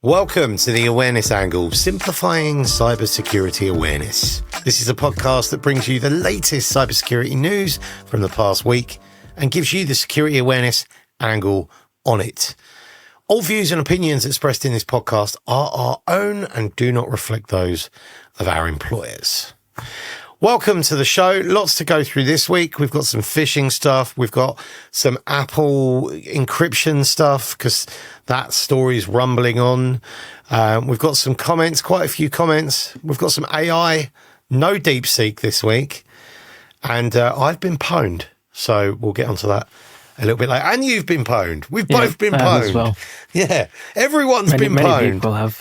Welcome to the Awareness Angle, simplifying cybersecurity awareness. This is a podcast that brings you the latest cybersecurity news from the past week and gives you the security awareness angle on it. All views and opinions expressed in this podcast are our own and do not reflect those of our employers. Welcome to the show. Lots to go through this week. We've got some phishing stuff. We've got some Apple encryption stuff because that story's rumbling on. We've got some comments, quite a few comments. We've got some AI, no DeepSeek this week. And I've been pwned. So we'll get onto that a little bit later. And you've been pwned. We've both been pwned. As well. Yeah, everyone's been pwned. Many people have.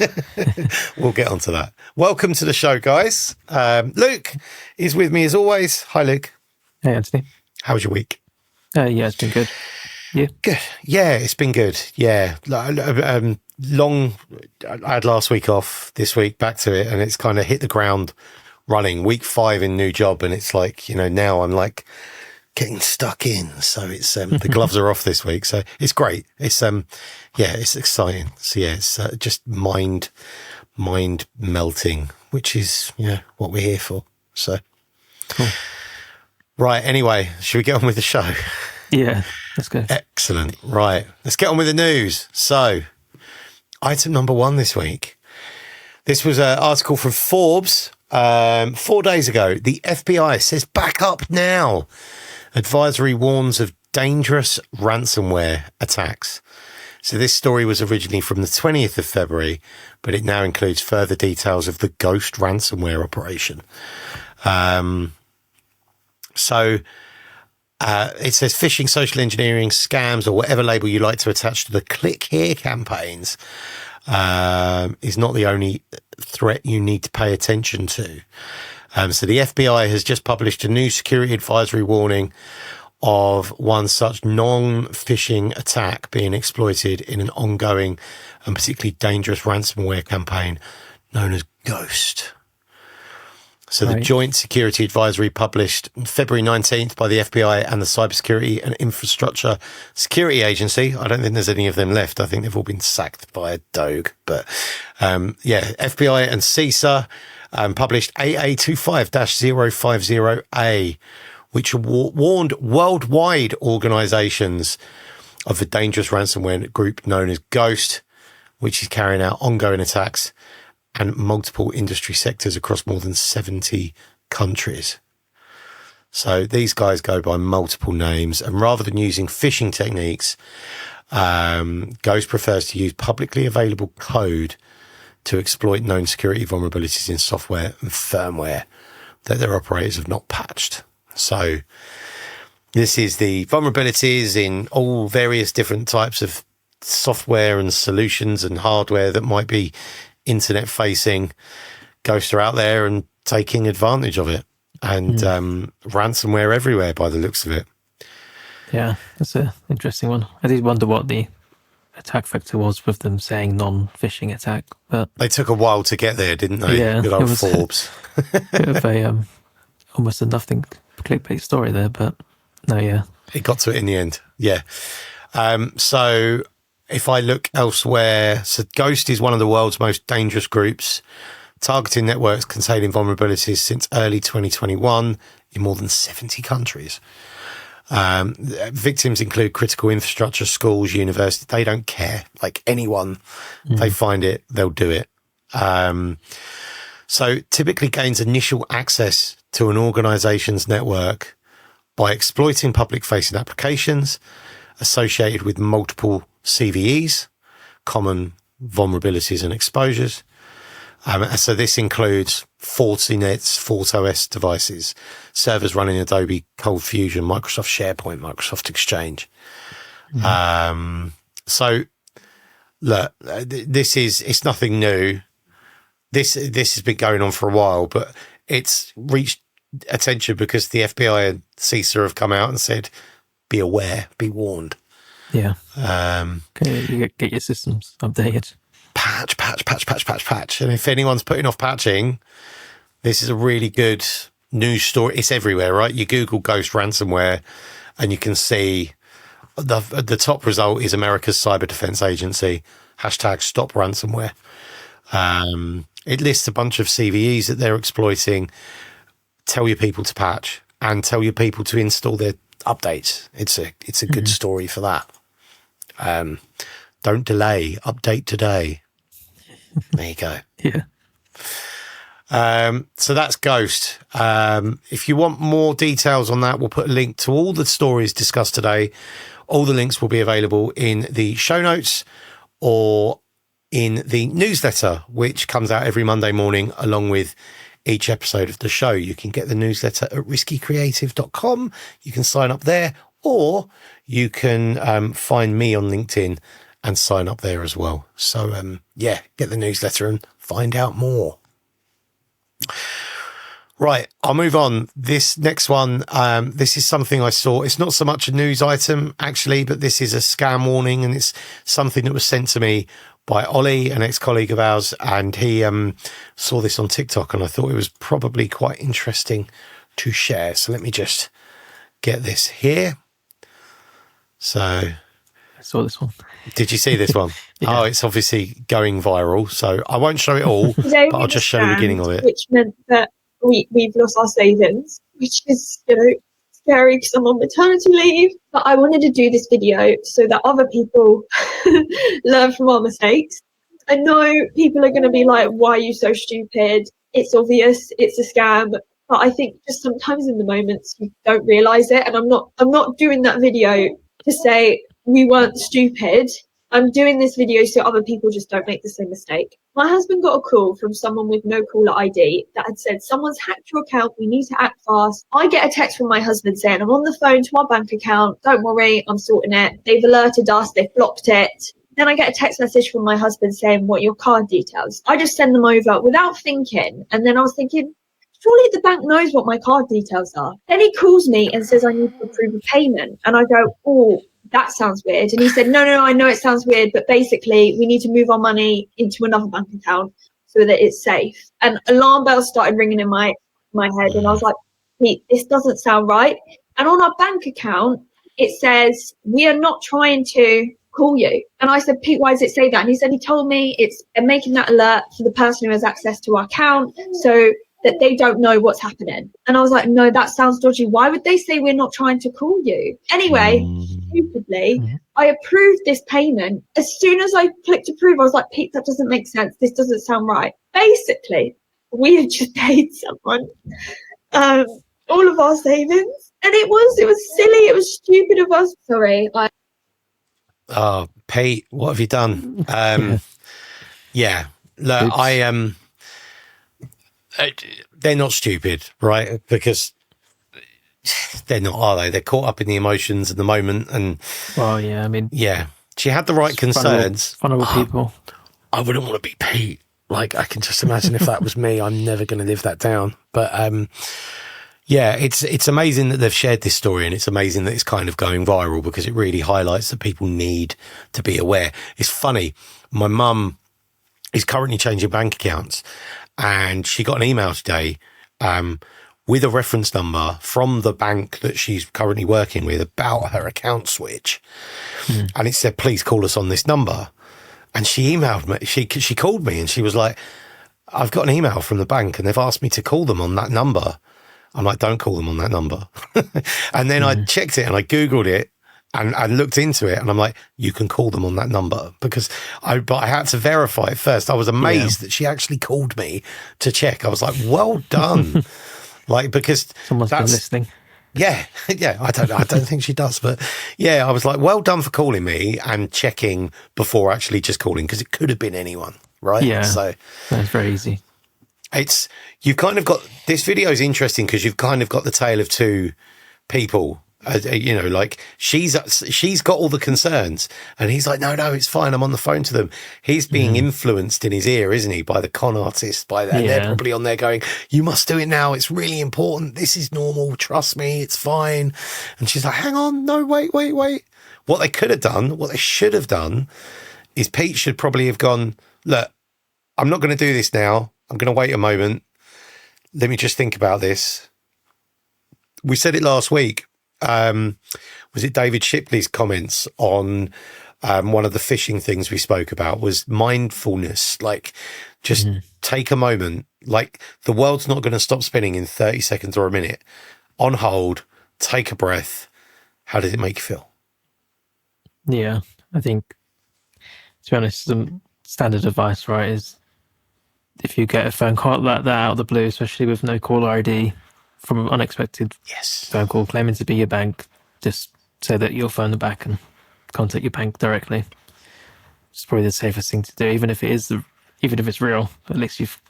We'll get onto that. Welcome to the show, guys. Luke is with me as always. Hi, Luke. Hey, Anthony. How was your week? Yeah, it's been good. Yeah. Good. Yeah, it's been good. Yeah. Long, I had last week off, this week back to it, and it's kind of hit the ground running. Week 5 in new job, and it's like, now I'm like getting stuck in. So it's the gloves are off this week. So it's great. It's it's exciting. So yeah, it's just mind melting, which is what we're here for. So cool. Right. Anyway, should we get on with the show? Yeah, let's go. Excellent. Right. Let's get on with the news. So item number 1 this week. This was an article from Forbes 4 days ago. The FBI says back up now. Advisory warns of dangerous ransomware attacks. So this story was originally from the 20th of February, but it now includes further details of the ghost ransomware operation. It says phishing, social engineering, scams, or whatever label you like to attach to the click here campaigns is not the only threat you need to pay attention to. So the FBI has just published a new security advisory warning of one such non-phishing attack being exploited in an ongoing and particularly dangerous ransomware campaign known as Ghost. So the Joint Security Advisory published February 19th by the FBI and the Cybersecurity and Infrastructure Security Agency. I don't think there's any of them left. I think they've all been sacked by a Doge. But FBI and CISA published AA25-050A, which warned worldwide organizations of a dangerous ransomware group known as Ghost, which is carrying out ongoing attacks and multiple industry sectors across more than 70 countries. So these guys go by multiple names, and rather than using phishing techniques, Ghost prefers to use publicly available code to exploit known security vulnerabilities in software and firmware that their operators have not patched. So this is the vulnerabilities in all various different types of software and solutions and hardware that might be internet facing. Ghosts are out there and taking advantage of it, and ransomware everywhere by the looks of it. Yeah, that's an interesting one. I did wonder what the attack vector was with them saying non-phishing attack, but they took a while to get there, didn't they? Yeah, good old Forbes. Bit of a almost a nothing clickbait story there, but no, yeah, it got to it in the end. Yeah. So if I look elsewhere, so Ghost is one of the world's most dangerous groups, targeting networks containing vulnerabilities since early 2021 in more than 70 countries. Victims include critical infrastructure, schools, universities. They don't care. Like anyone, they find it, they'll do it. So typically gains initial access to an organization's network by exploiting public-facing applications associated with multiple CVEs, common vulnerabilities and exposures. So this includes Fortinet's FortOS devices, servers running Adobe Cold Fusion, Microsoft SharePoint, Microsoft Exchange. So look, it's nothing new. This has been going on for a while, but it's reached attention because the FBI and CISA have come out and said, be aware, be warned. Yeah. You get your systems updated. Patch. And if anyone's putting off patching, this is a really good news story. It's everywhere, right? You Google Ghost ransomware and you can see the top result is America's Cyber Defense Agency hashtag stop ransomware. It lists a bunch of CVEs that they're exploiting. Tell your people to patch and tell your people to install their updates. It's a good story for that. Don't delay, update today. There you go. Yeah. So that's Ghost. If you want more details on that, we'll put a link to all the stories discussed today. All the links will be available in the show notes or in the newsletter, which comes out every Monday morning along with each episode of the show. You can get the newsletter at riskycreative.com. You can sign up there, or you can find me on LinkedIn and sign up there as well. So, get the newsletter and find out more. Right, I'll move on. This next one, this is something I saw. It's not so much a news item, actually, but this is a scam warning, and it's something that was sent to me by Ollie, an ex-colleague of ours, and he saw this on TikTok, and I thought it was probably quite interesting to share. So let me just get this here. So I saw this one. Did you see this one? Yeah. Oh, it's obviously going viral, so I won't show it all, but I'll just show the beginning of it. Which meant that we've lost our savings, which is, scary because I'm on maternity leave. But I wanted to do this video so that other people learn from our mistakes. I know people are going to be like, why are you so stupid? It's obvious, it's a scam. But I think just sometimes in the moments you don't realise it. And I'm not doing that video to say we weren't stupid. I'm doing this video so other people just don't make the same mistake. My husband got a call from someone with no caller ID that had said, someone's hacked your account, we need to act fast. I get a text from my husband saying, I'm on the phone to my bank account, don't worry, I'm sorting it. They've alerted us, they've blocked it. Then I get a text message from my husband saying, what are your card details? I just send them over without thinking. And then I was thinking, surely the bank knows what my card details are. Then he calls me and says, I need to approve a payment. And I go, oh, that sounds weird. And he said, no, I know it sounds weird, but basically we need to move our money into another bank account so that it's safe. And alarm bells started ringing in my head. And I was like, Pete, this doesn't sound right. And on our bank account, it says, we are not trying to call you. And I said, Pete, why does it say that? And he said, he told me it's making that alert for the person who has access to our account so that they don't know what's happening. And I was like, no, that sounds dodgy. Why would they say we're not trying to call you? Anyway, stupidly, I approved this payment. As soon as I clicked approve, I was like, Pete, that doesn't make sense. This doesn't sound right. Basically, we had just paid someone all of our savings. And it was silly. It was stupid of us. Sorry. Oh, Pete, what have you done? Yeah. Look, they're not stupid, right? Because they're not, are they? They're caught up in the emotions at the moment. And well, yeah, I mean, yeah, she had the right concerns. Vulnerable people. I wouldn't want to be Pete. Like, I can just imagine if that was me, I'm never going to live that down. But yeah, it's amazing that they've shared this story, and it's amazing that it's kind of going viral because it really highlights that people need to be aware. It's funny. My mum is currently changing bank accounts, and she got an email today with a reference number from the bank that she's currently working with about her account switch. And it said, please call us on this number. And she emailed me, she called me and she was like, I've got an email from the bank and they've asked me to call them on that number. I'm like, don't call them on that number. And then I checked it and I Googled it and looked into it, and I'm like, you can call them on that number, because but I had to verify it first. I was amazed that she actually called me to check. I was like, well done. Like, because Someone's been listening. Yeah. I don't think she does, but yeah, I was like, well done for calling me and checking before actually just calling, because it could have been anyone, right? Yeah. So that's very easy. You've kind of got, this video is interesting because you've kind of got the tale of two people. Like she's got all the concerns and he's like, no, it's fine, I'm on the phone to them. He's being influenced in his ear, isn't he, by the con artist, and they're probably on there going, you must do it now, it's really important, this is normal, trust me, it's fine. And she's like, hang on, no, wait. What they could have done, what they should have done, is Pete should probably have gone, look, I'm not going to do this now, I'm going to wait a moment, let me just think about this. We said it last week. Was it David Shipley's comments on one of the phishing things we spoke about was mindfulness. Like, just take a moment. Like, the world's not going to stop spinning in 30 seconds or a minute. On hold, take a breath. How did it make you feel? Yeah, I think, to be honest, the standard advice, right, is if you get a phone call like that out of the blue, especially with no caller ID from an unexpected phone call claiming to be your bank, just say that you'll phone them back and contact your bank directly. It's probably the safest thing to do, even if it's real. At least you've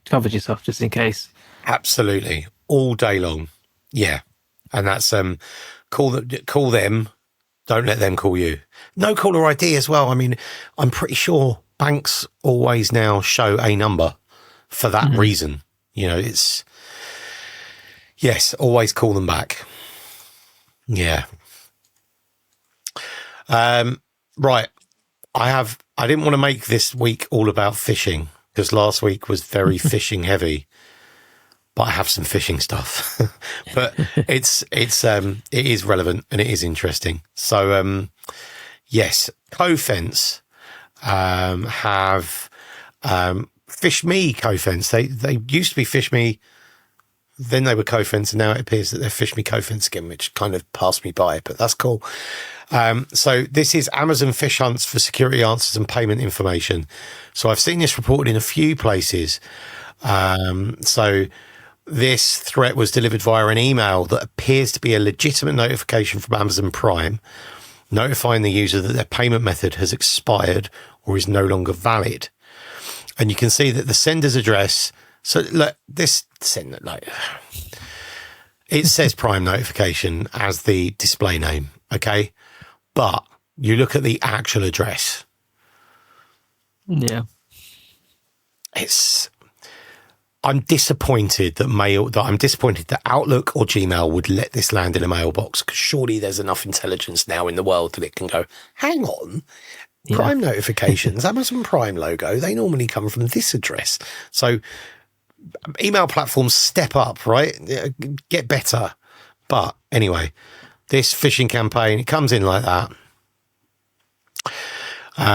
covered yourself just in case. Absolutely, all day long. Yeah, and that's call them. Don't let them call you. No caller ID as well. I mean, I'm pretty sure banks always now show a number for that reason. You know, yes, always call them back. Yeah. Right. I didn't want to make this week all about phishing because last week was very phishing heavy, but I have some phishing stuff, but it is relevant and it is interesting. So, yes, Cofense, have, Fish Me Cofense. They used to be Fish Me, then they were Cofense, and now it appears that they're Fish Me Cofense again, which kind of passed me by, but that's cool. So this is Amazon fish hunts for security answers and payment information. So I've seen this reported in a few places. So this threat was delivered via an email that appears to be a legitimate notification from Amazon Prime, notifying the user that their payment method has expired or is no longer valid. And you can see that the sender's address. So look, it says Prime notification as the display name. Okay. But you look at the actual address. Yeah. I'm disappointed that Outlook or Gmail would let this land in a mailbox, because surely there's enough intelligence now in the world that it can go, hang on, Prime notifications, Amazon Prime logo, they normally come from this address. So email platforms step up, right? Get better. But anyway, this phishing campaign, it comes in like that.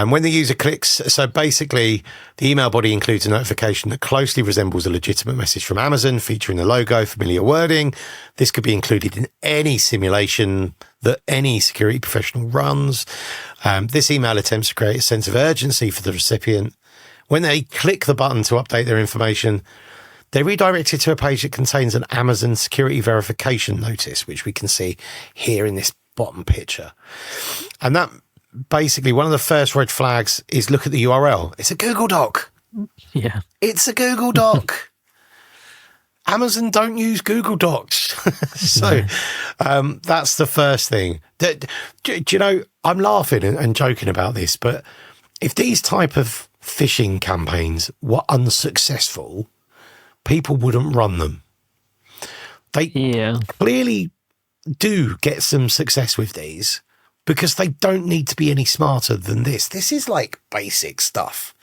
When the user clicks, so basically the email body includes a notification that closely resembles a legitimate message from Amazon featuring the logo, familiar wording. This could be included in any simulation that any security professional runs. This email attempts to create a sense of urgency for the recipient. When they click the button to update their information, they're redirected to a page that contains an Amazon security verification notice, which we can see here in this bottom picture. And that basically, one of the first red flags is look at the URL. It's a Google Doc. Yeah. It's a Google Doc. Amazon don't use Google Docs. So that's the first thing. Do you know, I'm laughing and joking about this, but if these type of phishing campaigns were unsuccessful, people wouldn't run them. They clearly do get some success with these, because they don't need to be any smarter than this. This is like basic stuff.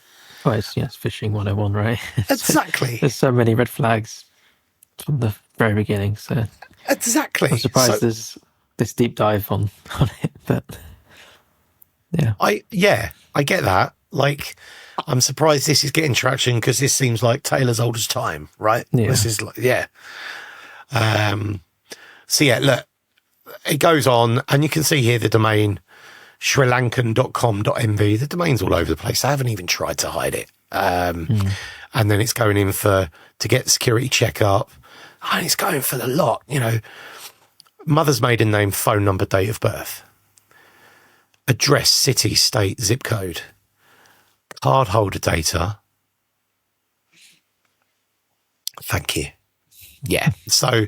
Well, it's phishing 101, right? Exactly. There's so many red flags from the very beginning. So exactly. I'm surprised there's this deep dive on it, but yeah. I get that. Like, I'm surprised this is getting traction, because this seems like Taylor's oldest time, right? Yeah. This is like, so yeah, look, it goes on, and you can see here the domain srilankan.com.mv. The domain's all over the place. I haven't even tried to hide it. And then it's going in to get the security check up. And it's going for the lot, you know. Mother's maiden name, phone number, date of birth, address, city, state, zip code, card holder data. Thank you. Yeah. So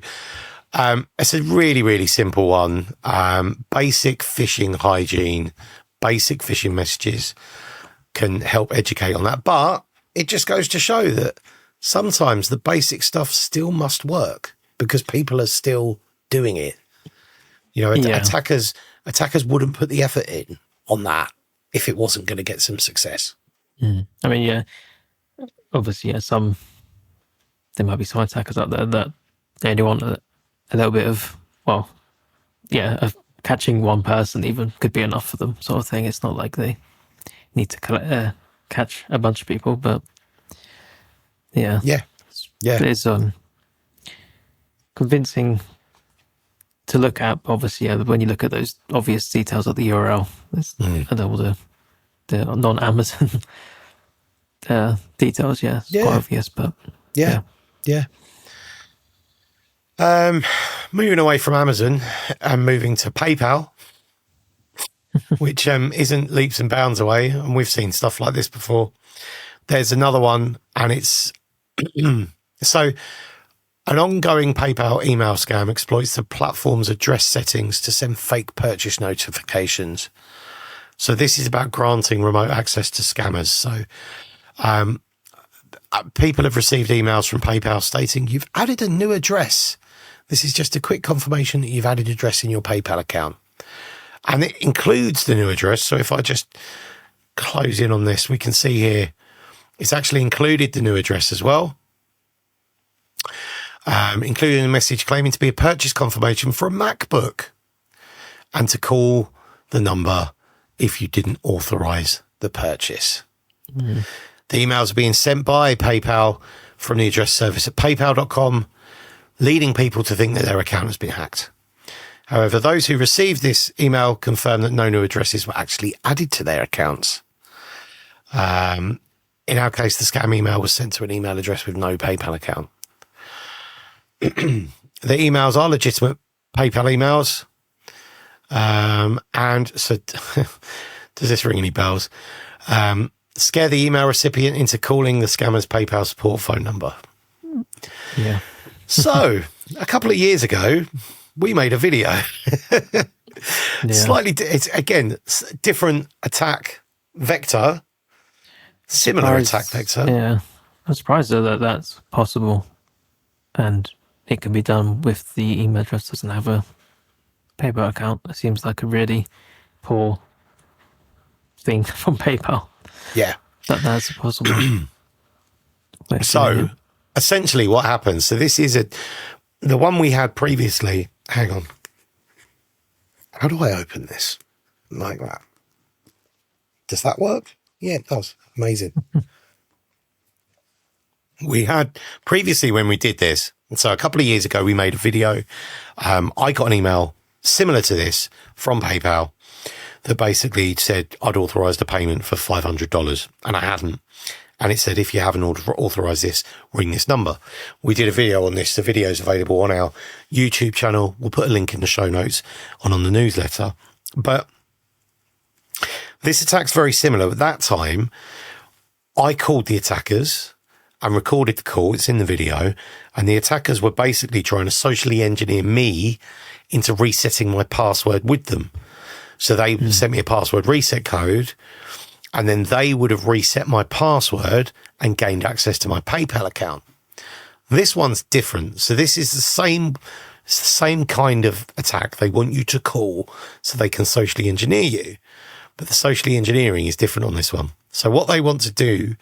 it's a really, really simple one. Basic phishing hygiene, basic phishing messages can help educate on that. But it just goes to show that sometimes the basic stuff still must work, because people are still doing it. You know, attackers wouldn't put the effort in on that if it wasn't going to get some success. I mean, obviously, there might be some attackers out there that they only want a little bit of, a catching one person even could be enough for them, sort of thing. It's not like they need to catch a bunch of people, but yeah, it's convincing to look at. Obviously, when you look at those obvious details of the URL, and all the non-Amazon details, it's quite obvious, but yeah. Moving away from Amazon and moving to PayPal, which isn't leaps and bounds away, and we've seen stuff like this before. There's another one, and it's so an ongoing PayPal email scam exploits the platform's address settings to send fake purchase notifications. So this is about granting remote access to scammers. So people have received emails from PayPal stating you've added a new address. This is just a quick confirmation that you've added address in your PayPal account. And it includes the new address. So if I just close in on this, we can see here, it's actually included the new address as well. Including a message claiming to be a purchase confirmation for a MacBook and to call the number if you didn't authorize the purchase. The emails are being sent by PayPal from the address service at paypal.com, leading people to think that their account has been hacked. However, those who received this email confirm that no new addresses were actually added to their accounts. In our case, the scam email was sent to an email address with no PayPal account. The emails are legitimate PayPal emails. And so does this ring any bells? Scare the email recipient into calling the scammer's PayPal support phone number. Yeah. So a couple of years ago, we made a video. Slightly, it's again, different attack vector, similar attack vector. Yeah. I'm surprised though that that's possible. And it can be done with the email address doesn't have a PayPal account. It seems like a really poor thing from PayPal. Yeah. That's possible. So essentially what happens, so this is the one we had previously. Hang on. How do I open this? Like that. Does that work? Yeah, it does. Amazing. We had previously when we did this, so a couple of years ago, we made a video. I got an email similar to this from PayPal that basically said I'd authorized a payment for $500 and I hadn't. And it said, if you haven't authorized this, ring this number. We did a video on this. The video is available on our YouTube channel. We'll put a link in the show notes on the newsletter. But this attack's very similar. At that time, I called the attackers and recorded the call. It's in the video. And the attackers were basically trying to socially engineer me into resetting my password with them. So they sent me a password reset code, and then they would have reset my password and gained access to my PayPal account. This one's different. So this is it's the same kind of attack. They want you to call so they can socially engineer you. But the socially engineering is different on this one. So what they want to do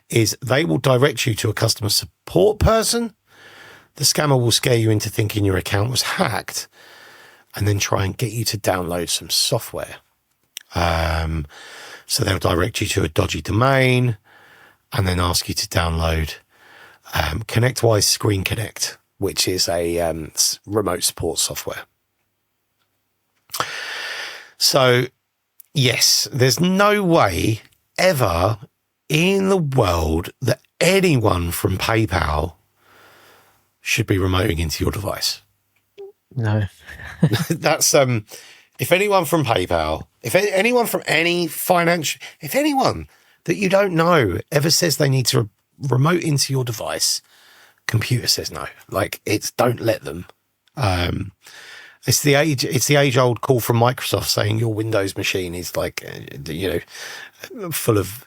is they will direct you to a customer support person. The scammer will scare you into thinking your account was hacked and then try and get you to download some software. So they'll direct you to a dodgy domain and then ask you to download ConnectWise Screen Connect, which is a remote support software. So, yes, there's no way ever in the world that anyone from PayPal should be remoting into your device. No. That's if anyone from PayPal, if anyone from any financial, if anyone that you don't know ever says they need to remote into your device, computer says no. Like, it's don't let them. It's the age old call from Microsoft saying your Windows machine is like, full of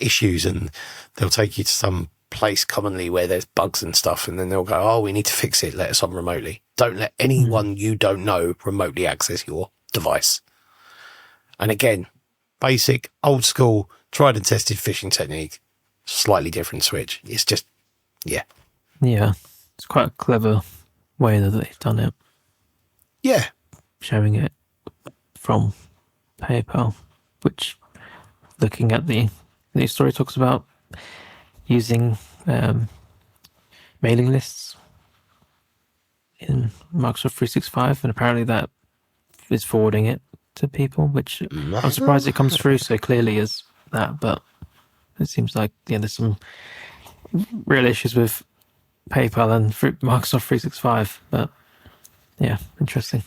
issues, and they'll take you to some place commonly where there's bugs and stuff, and then they'll go, oh, we need to fix it, let us on remotely. Don't let anyone you don't know remotely access your device. And again, basic, old school, tried and tested phishing technique, slightly different switch. It's just, yeah. Yeah, it's quite a clever way that they've done it. Yeah. Showing it from PayPal, which, looking at the news story, talks about using mailing lists in Microsoft 365, and apparently that is forwarding it to people, which I'm surprised it comes through so clearly as that, but it seems like there's some real issues with PayPal and Microsoft 365, but yeah, interesting.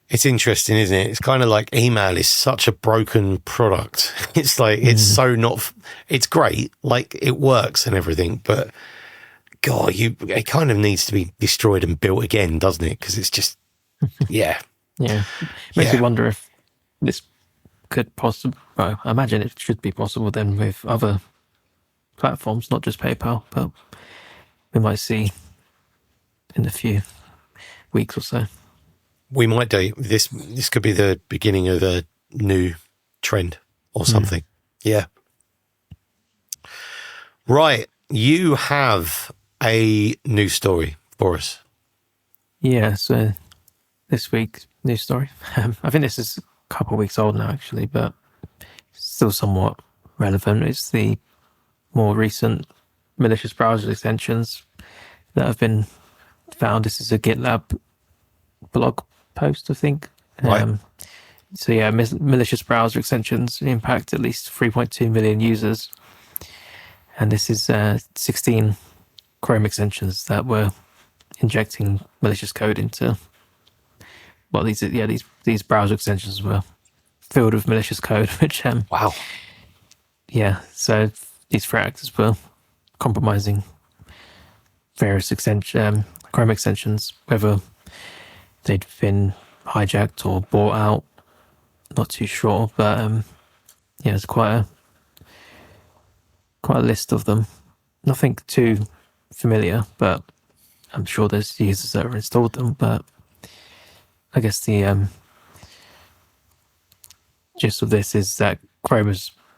It's interesting, isn't it? It's kind of like email is such a broken product. It's like, it's so not, it's great, like it works and everything, but God, it kind of needs to be destroyed and built again, doesn't it? Because it's just, yeah. Yeah. Makes me wonder if this could possibly, well, I imagine it should be possible then with other platforms, not just PayPal, but we might see in a few weeks or so. We might do. This could be the beginning of a new trend or something. Yeah. Right. You have a news story for us. Yeah, so this week's news story. I think this is a couple of weeks old now, actually, but still somewhat relevant. It's the more recent malicious browser extensions that have been found. This is a GitLab blog post, I think. Right. So yeah, malicious browser extensions impact at least 3.2 million users. And this is 16 Chrome extensions that were injecting malicious code into, well, these browser extensions were filled with malicious code, which wow. Yeah, so these threat actors were compromising various Chrome extensions, whether they'd been hijacked or bought out, not too sure, but yeah, it's quite a list of them. Nothing too familiar, but I'm sure there's users that have installed them. But I guess the gist of this is that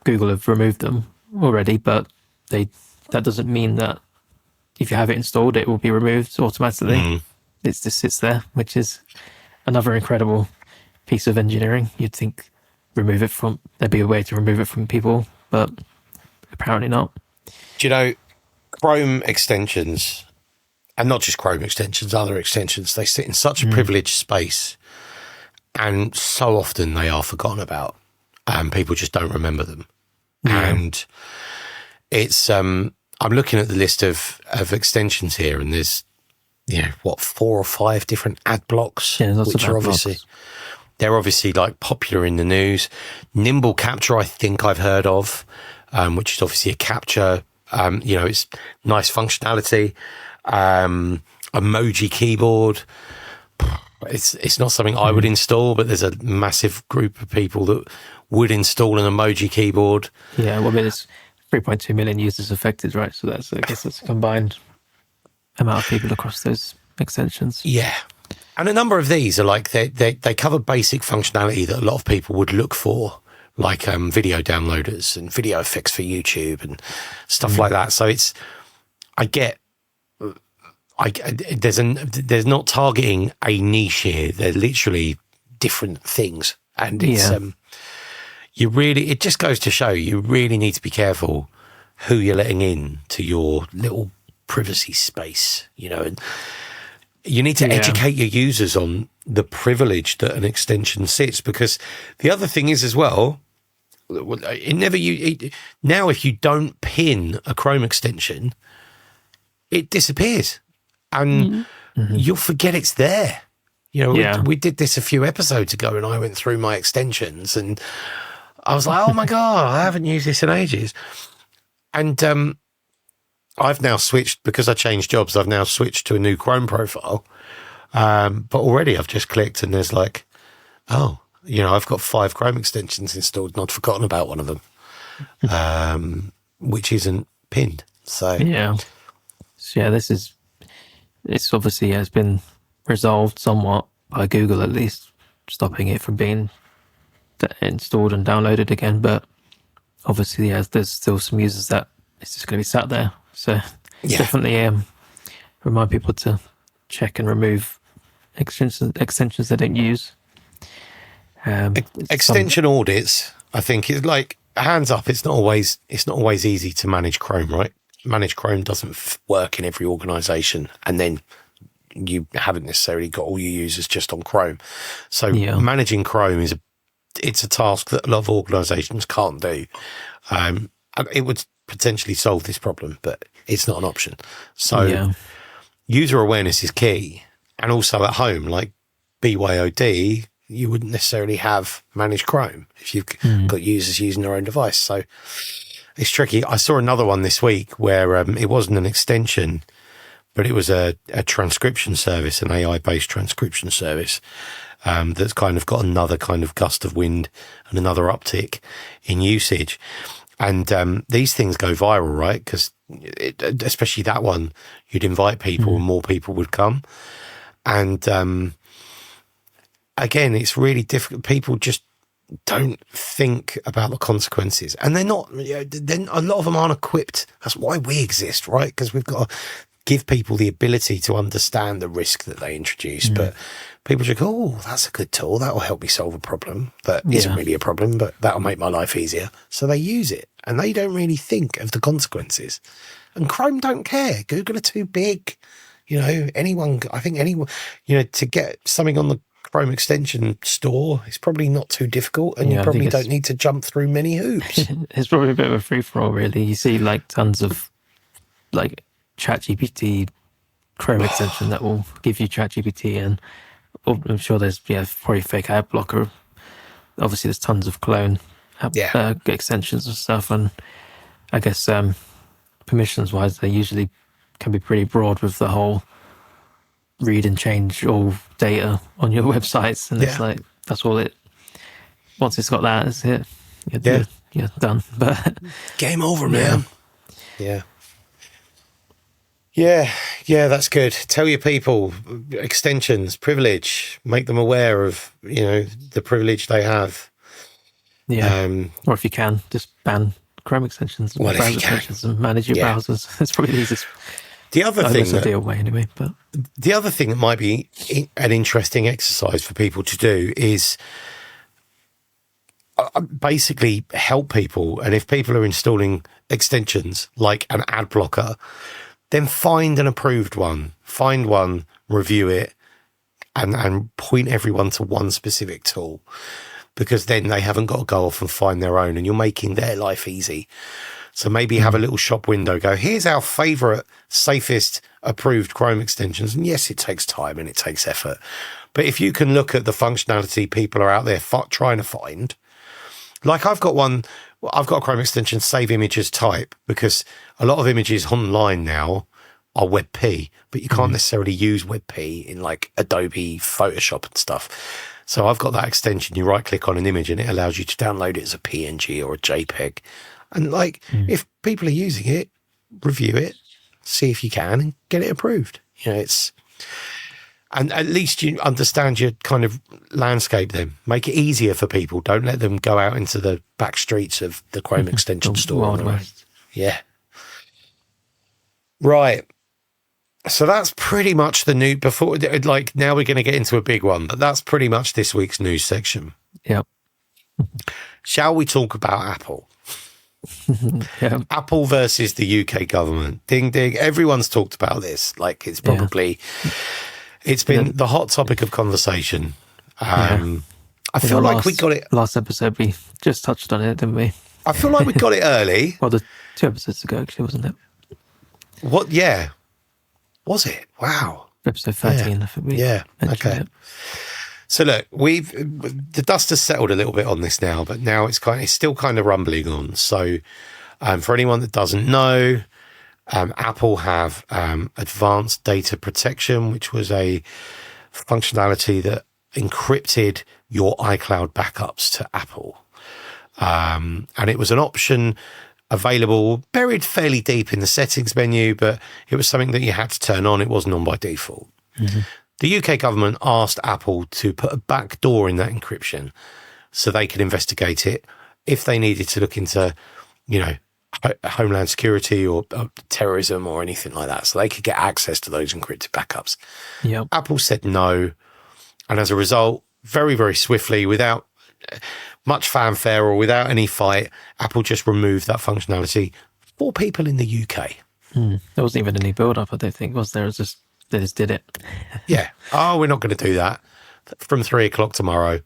Google have removed them already, but that doesn't mean that if you have it installed, it will be removed automatically. It just sits there, which is another incredible piece of engineering. You'd think there'd be a way to remove it from people, but apparently not. Do you know, Chrome extensions, and not just Chrome extensions, other extensions, they sit in such a privileged space, and so often they are forgotten about, and people just don't remember them. Yeah. And it's, I'm looking at the list of extensions here, and there's, 4 or 5 different ad blocks, which are obviously, they're obviously like popular in the news. Nimble Capture, I think I've heard of, which is obviously a capture. It's nice functionality. Emoji keyboard. It's not something I would install, but there's a massive group of people that would install an emoji keyboard. Yeah, well, there's 3.2 million users affected, right? So I guess that's a combined amount of people across those extensions. Yeah. And a number of these are like, they cover basic functionality that a lot of people would look for, like video downloaders and video effects for YouTube and stuff like that. So there's not targeting a niche here. They're literally different things. And it's, it just goes to show you really need to be careful who you're letting in to your little privacy space, and you need to educate your users on the privilege that an extension sits, because the other thing is as well, now if you don't pin a Chrome extension, it disappears and you'll forget it's there. We did this a few episodes ago, and I went through my extensions and I was like, oh my God, I haven't used this in ages. And I've now switched, because I changed jobs, I've now switched to a new Chrome profile. But already I've just clicked and there's like, I've got 5 Chrome extensions installed and I'd forgotten about one of them, which isn't pinned. So it's obviously has been resolved somewhat by Google, at least stopping it from being installed and downloaded again. But obviously, there's still some users that it's just going to be sat there. So definitely remind people to check and remove extensions they don't use. Extension audits, I think, is like hands up. It's not always easy to manage Chrome, right? Manage Chrome doesn't work in every organization, and then you haven't necessarily got all your users just on Chrome. So managing Chrome it's a task that a lot of organizations can't do. It would potentially solve this problem, but it's not an option. So user awareness is key. And also at home, like BYOD, you wouldn't necessarily have managed Chrome if you've got users using their own device. So it's tricky. I saw another one this week where it wasn't an extension, but it was a transcription service, an AI-based transcription service that's kind of got another kind of gust of wind and another uptick in usage. And these things go viral, right? Because especially that one, you'd invite people and more people would come. And again, it's really difficult. People just don't think about the consequences. And they're not, then a lot of them aren't equipped. That's why we exist, right? Because we've got to give people the ability to understand the risk that they introduce. But people just go, oh, that's a good tool. That will help me solve a problem that isn't really a problem, but that'll make my life easier. So they use it and they don't really think of the consequences. And Chrome don't care. Google are too big. You know, anyone, to get something on the Chrome extension store, it's probably not too difficult, and you probably don't need to jump through many hoops. It's probably a bit of a free-for-all, really. You see like tons of like ChatGPT Chrome extension that will give you ChatGPT, and I'm sure there's probably fake ad blocker. Obviously, there's tons of clone extensions and stuff, and I guess permissions-wise, they usually can be pretty broad with the whole read and change all data on your websites, and it's like that's all it. Once it's got that, that's it. You're done. But game over, man. Yeah, that's good. Tell your people extensions, privilege, make them aware of the privilege they have. Or if you can, just ban Chrome extensions, browser extensions, and manage your browsers. That's probably the easiest. The other thing the other thing that might be an interesting exercise for people to do is basically help people. And if people are installing extensions like an ad blocker, then find an approved one, review it, and point everyone to one specific tool, because then they haven't got to go off and find their own, and you're making their life easy. So maybe have a little shop window, go, here's our favorite, safest approved Chrome extensions. And yes, it takes time and it takes effort. But if you can look at the functionality people are out there trying to find, like I've got a Chrome extension, Save Images Type, because a lot of images online now are WebP, but you can't necessarily use WebP in like Adobe Photoshop and stuff. So I've got that extension. You right click on an image and it allows you to download it as a PNG or a JPEG. And like, if people are using it, review it, see if you can, and get it approved. And at least you understand your kind of landscape then. Make it easier for people. Don't let them go out into the back streets of the Chrome extension store. Wild West. Yeah. Right. So that's pretty much the new, before, like now we're going to get into a big one, but that's pretty much this week's news section. Yep. Shall we talk about Apple? Apple versus the UK government. Ding, ding. Everyone's talked about this. Like it's probably, it's been the hot topic of conversation. I feel like we got it. Last episode, we just touched on it, didn't we? I feel like we got it early. Well, the 2 episodes ago, actually, wasn't it? What? Yeah. Was it? Wow. Episode 13, I think we mentioned it. So look, the dust has settled a little bit on this now, but now it's still kind of rumbling on. So for anyone that doesn't know, Apple have advanced data protection, which was a functionality that encrypted your iCloud backups to Apple. And it was an option available, buried fairly deep in the settings menu, but it was something that you had to turn on. It wasn't on by default. The UK government asked Apple to put a back door in that encryption so they could investigate it if they needed to look into, homeland security or terrorism or anything like that, so they could get access to those encrypted backups. Yep. Apple said no. And as a result, very, very swiftly, without much fanfare or without any fight, Apple just removed that functionality for people in the UK. There wasn't even any build-up, I don't think, was there? It was just, they just did it. Yeah. Oh, we're not going to do that. From 3 o'clock tomorrow,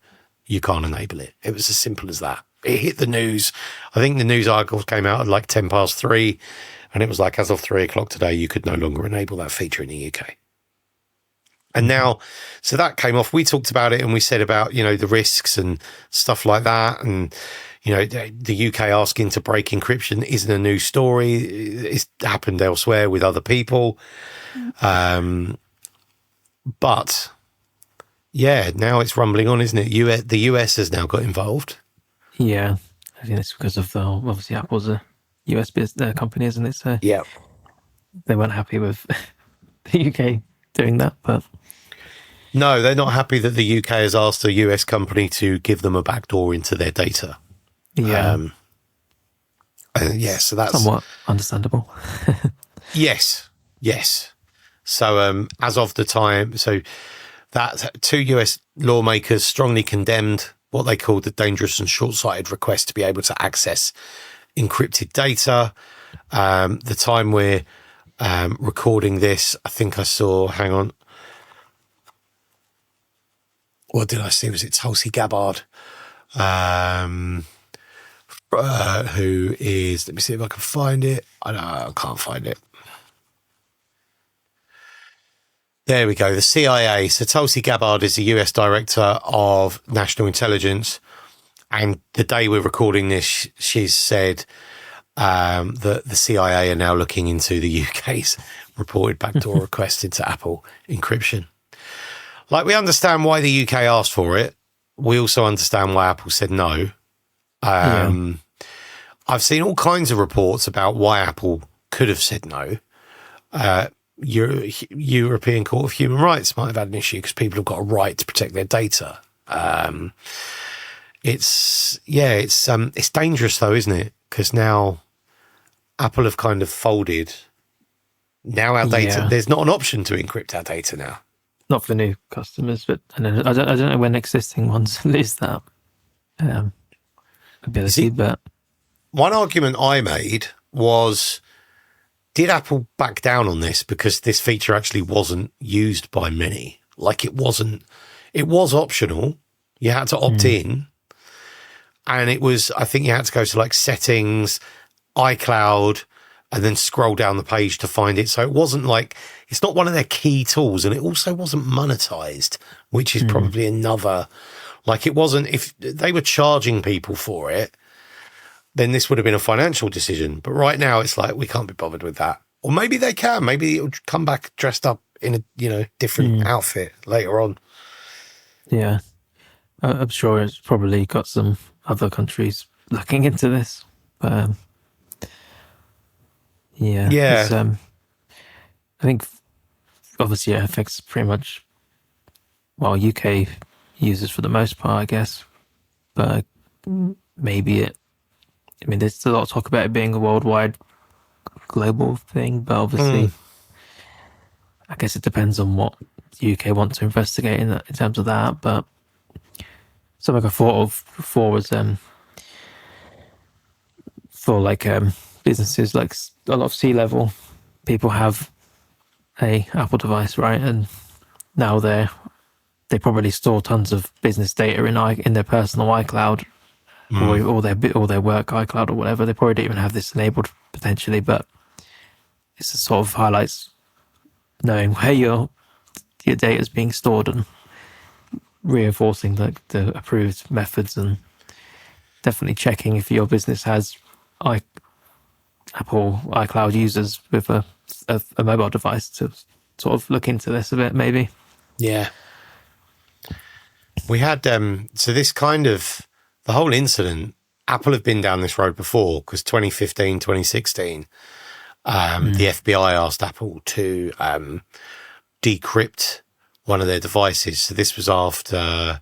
you can't enable it. It was as simple as that. It hit the news. I think the news articles came out at like 10 past 3, and it was like, as of 3 o'clock today, you could no longer enable that feature in the UK. And now, so that came off. We talked about it and we said about, you know, the risks and stuff like that. And, you know, the UK asking to break encryption isn't a new story. It's happened elsewhere with other people. But yeah, now it's rumbling on, isn't it? The US has now got involved. Yeah. I think it's because of obviously Apple's a US company, isn't it? So yeah, they weren't happy with the UK doing that, but no, they're not happy that the UK has asked a US company to give them a backdoor into their data. Yeah. So that's somewhat understandable. Yes. So as of the time, so that 2 US lawmakers strongly condemned what they called the dangerous and short-sighted request to be able to access encrypted data. The time we're recording this, I think I saw, hang on. What did I see? Was it Tulsi Gabbard? Who is, let me see if I can find it. I can't find it. There we go. The CIA. So Tulsi Gabbard is the US Director of National Intelligence. And the day we're recording this, she's said that the CIA are now looking into the UK's reported backdoor request into Apple encryption. Like, we understand why the UK asked for it. We also understand why Apple said no. I've seen all kinds of reports about why Apple could have said no. European Court of Human Rights might have had an issue because people have got a right to protect their data. It's dangerous though, isn't it? Because now Apple have kind of folded. Now our data, there's not an option to encrypt our data now. Not for new customers, but I don't know when existing ones lose that ability. But one argument I made was, did Apple back down on this because this feature actually wasn't used by many? Like, it was optional. You had to opt in. And it was, I think you had to go to like settings, iCloud, and then scroll down the page to find it. So it wasn't like, it's not one of their key tools. And it also wasn't monetized, which is probably another, like, it wasn't, if they were charging people for it, then this would have been a financial decision. But right now it's like, we can't be bothered with that. Or maybe they can. Maybe it'll come back dressed up in a, different outfit later on. Yeah. I'm sure it's probably got some other countries looking into this. But I think obviously it affects pretty much, UK users for the most part, I guess. But maybe there's a lot of talk about it being a worldwide global thing, but obviously I guess it depends on what the UK want to investigate in terms of that. But something I thought of before was for like businesses, like a lot of C-level people have a Apple device, right? And now they probably store tons of business data in their personal iCloud or their work iCloud or whatever. They probably don't even have this enabled potentially, but it's a sort of highlights knowing where your data is being stored and reinforcing the approved methods, and definitely checking if your business has Apple iCloud users with a mobile device to sort of look into this a bit, maybe. Yeah. We had, so this kind of, the whole incident, Apple have been down this road before, because 2015, 2016, the FBI asked Apple to decrypt one of their devices. So this was after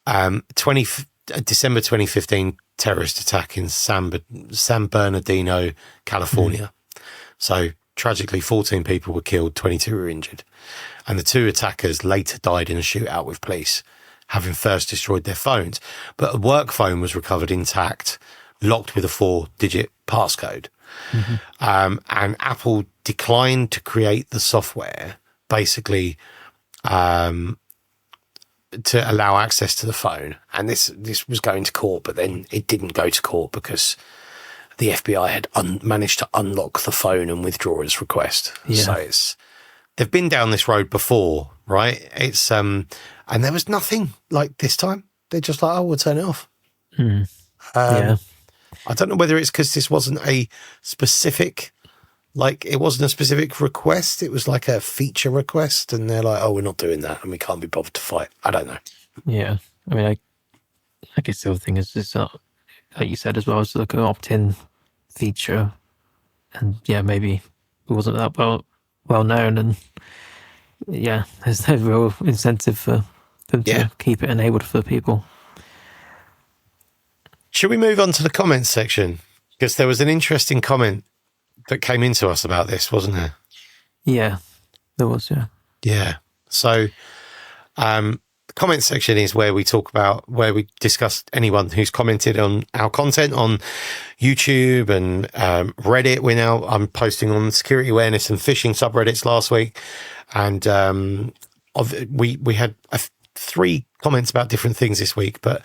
December 2015 terrorist attack in San Bernardino, California. So tragically, 14 people were killed, 22 were injured. And the two attackers later died in a shootout with police. having first destroyed their phones. But a work phone was recovered intact, locked with a 4-digit passcode. And Apple declined to create the software, basically, to allow access to the phone. And this was going to court, but then it didn't go to court because the FBI had managed to unlock the phone and withdraw its request. So they've been down this road before, right? It's and there was nothing like this time. They're just like, oh, we'll turn it off. I don't know whether it's because this wasn't a specific, it wasn't a specific request. It was like a feature request, and they're like, oh, we're not doing that, and we can't be bothered to fight. I don't know. Yeah. I mean, I guess the other thing is it's not, like you said as well, it's like an opt-in feature. And maybe it wasn't that well known, and there's no real incentive for them to keep it enabled for people. Should we move on to the comments section? Because there was an interesting comment that came into us about this, wasn't there? Yeah, there was, Yeah. So the comment section is where we discuss anyone who's commented on our content on YouTube and Reddit. I'm posting on security awareness and phishing subreddits last week. And we had 3 comments about different things this week, but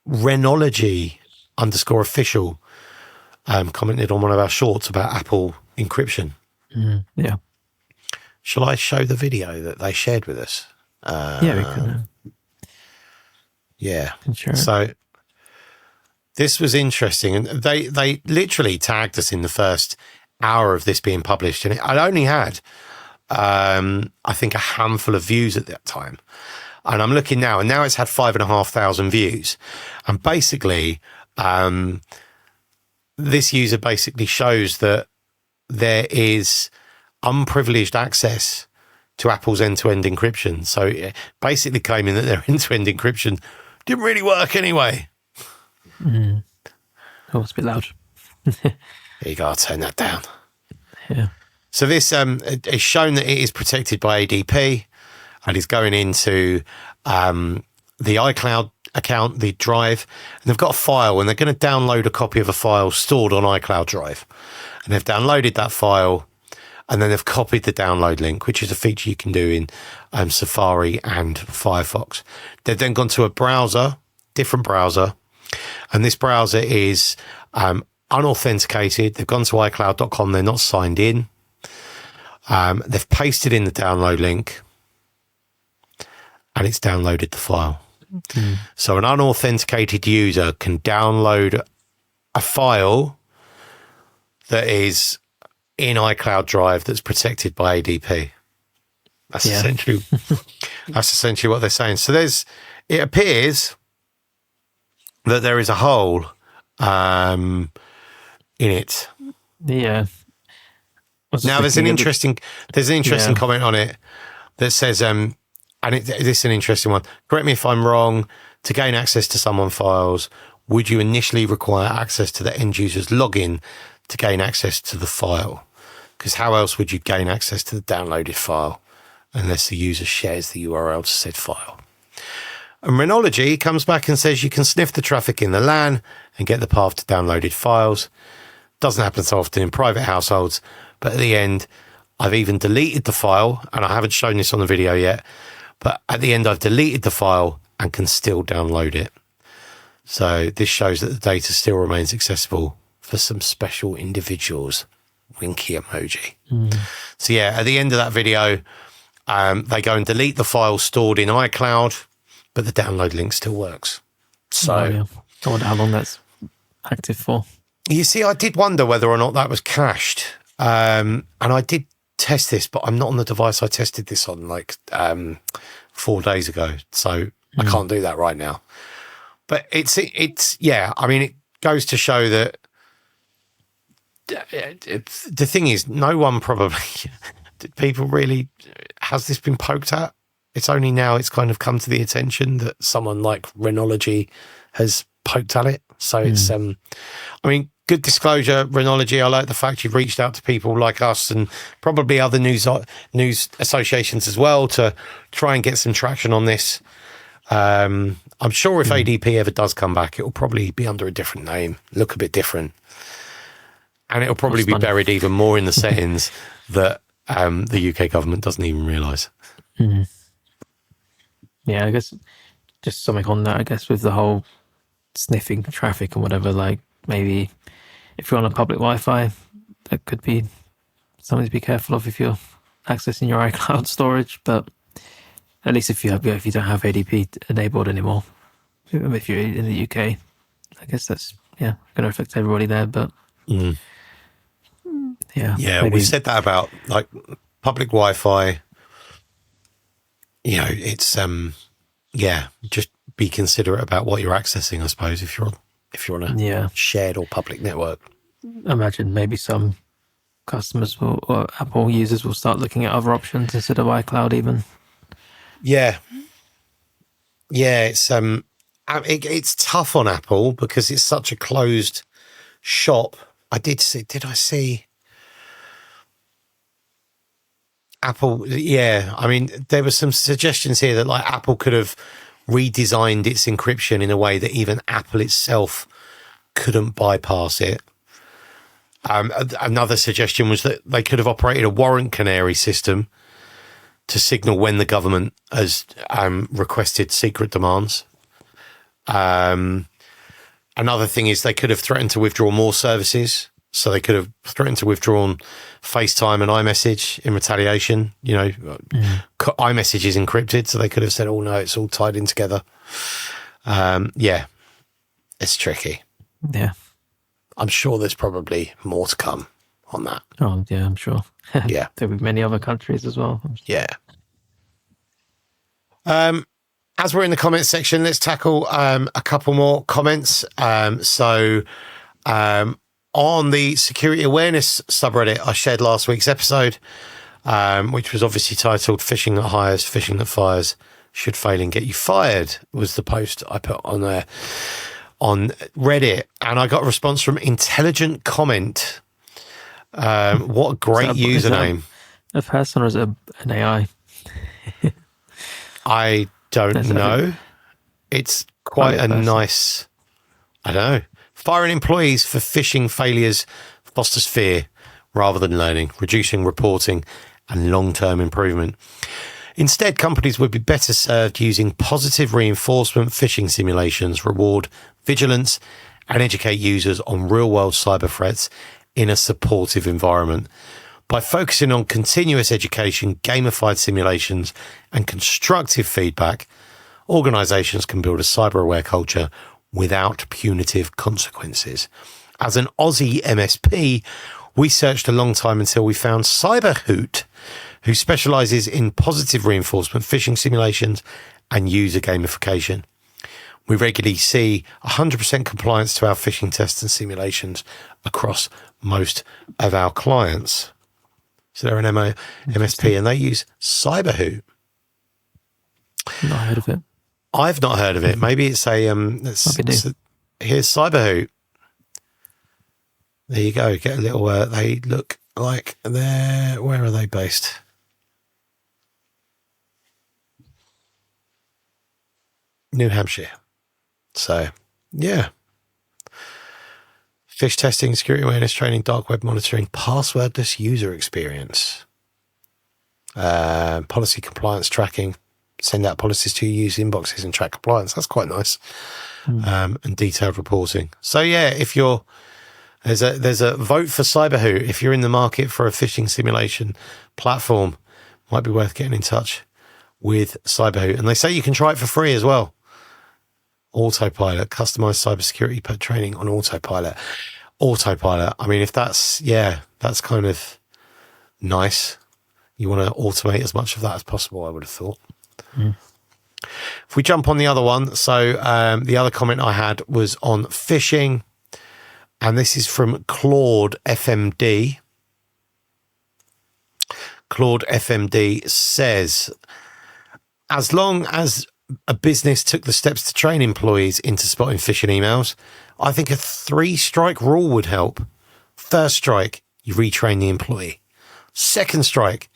Renology _official commented on one of our shorts about Apple encryption. Yeah. Shall I show the video that they shared with us? We can. Yeah. Sure. So this was interesting. And they literally tagged us in the first hour of this being published. And I only had, I think, a handful of views at that time. And I'm looking now, and now it's had 5,500 views. And basically, this user basically shows that there is unprivileged access to Apple's end-to-end encryption. So basically claiming that their end-to-end encryption didn't really work anyway. Oh, it's a bit loud. You got to turn that down. Yeah. So this is shown that it is protected by ADP and is going into the iCloud account, the drive, and they've got a file, and they're going to download a copy of a file stored on iCloud Drive. And they've downloaded that file, and then they've copied the download link, which is a feature you can do in Safari and Firefox. They've then gone to a browser, different browser, and this browser is unauthenticated. They've gone to iCloud.com. They're not signed in. They've pasted in the download link, and it's downloaded the file. So an unauthenticated user can download a file that is in iCloud Drive that's protected by ADP. That's essentially what they're saying. So it appears that there is a hole in it. Yeah. Now there's an interesting comment on it that says, this is an interesting one. Correct me if I'm wrong. To gain access to someone's files, would you initially require access to the end user's login to gain access to the file? Because how else would you gain access to the downloaded file unless the user shares the URL to said file? And Renology comes back and says you can sniff the traffic in the LAN and get the path to downloaded files. Doesn't happen so often in private households, but at the end, I've even deleted the file, and I haven't shown this on the video yet, but at the end, I've deleted the file and can still download it. So this shows that the data still remains accessible for some special individuals. Winky emoji. So at the end of that video, they go and delete the file stored in iCloud, but the download link still works. So I wonder how long that's active for. You see, I did wonder whether or not that was cached. And I did test this, but I'm not on the device I tested this on 4 days ago. So I can't do that right now. But it's I mean, it goes to show that the thing is, no one probably, people really, has this been poked at? It's only now it's kind of come to the attention that someone like Renology has poked at it. So it's, I mean, good disclosure, Renology. I like the fact you've reached out to people like us and probably other news associations as well to try and get some traction on this. I'm sure if ADP ever does come back, it will probably be under a different name, look a bit different. And it'll probably be buried even more in the settings that the UK government doesn't even realise. Mm-hmm. Yeah, I guess just something on that, I guess, with the whole sniffing traffic and whatever, like maybe if you're on a public Wi-Fi, that could be something to be careful of if you're accessing your iCloud storage. But at least if you don't have ADP enabled anymore, if you're in the UK, I guess that's going to affect everybody there. But yeah, we said that about like public Wi-Fi. You know, it's just be considerate about what you're accessing, I suppose, if you're on a shared or public network. I imagine maybe some customers or Apple users will start looking at other options instead of iCloud even. Yeah, it's tough on Apple because it's such a closed shop. Did I see Apple? Yeah, I mean, there were some suggestions here that like Apple could have redesigned its encryption in a way that even Apple itself couldn't bypass it. Another suggestion was that they could have operated a warrant canary system to signal when the government has requested secret demands. Another thing is they could have threatened to withdraw more services. So they could have threatened to withdraw FaceTime and iMessage in retaliation. You know, iMessage is encrypted, so they could have said, "Oh no, it's all tied in together." It's tricky. Yeah, I'm sure there's probably more to come on that. Oh yeah, I'm sure. Yeah, there'll be many other countries as well. Yeah. As we're in the comments section, let's tackle a couple more comments. On the security awareness subreddit, I shared last week's episode, which was obviously titled "Phishing That Hires, Phishing That Fires, Should Failing Get You Fired," was the post I put on there on Reddit. And I got a response from Intelligent Comment. What a great username. A person or is it an AI? I don't know. It's quite a nice, I don't know. Firing employees for phishing failures fosters fear rather than learning, reducing reporting and long-term improvement. Instead, companies would be better served using positive reinforcement phishing simulations, reward vigilance, and educate users on real-world cyber threats in a supportive environment. By focusing on continuous education, gamified simulations, and constructive feedback, organizations can build a cyber-aware culture without punitive consequences. As an Aussie MSP, we searched a long time until we found Cyberhoot, who specializes in positive reinforcement phishing simulations and user gamification. We regularly see 100% compliance to our phishing tests and simulations across most of our clients. So they're an MSP and they use Cyberhoot. Not heard of it. I've not heard of it. Maybe it's here's Cyberhoot. There you go. Get a little. They look like they're. Where are they based? New Hampshire. So, yeah. Phish testing, security awareness training, dark web monitoring, passwordless user experience, policy compliance tracking. Send out policies to your user inboxes and track compliance. That's quite nice. And detailed reporting. So yeah, if you're there's a vote for Cyberhoot. If you're in the market for a phishing simulation platform, might be worth getting in touch with Cyberhoot. And they say you can try it for free as well. Autopilot, customized cybersecurity training on Autopilot. I mean, if that's kind of nice. You want to automate as much of that as possible, I would have thought. If we jump on the other one, so the other comment I had was on phishing, and this is from Claude FMD. Claude FMD says, as long as a business took the steps to train employees into spotting phishing emails, I think a 3-strike rule would help. First strike, you retrain the employee. Second strike,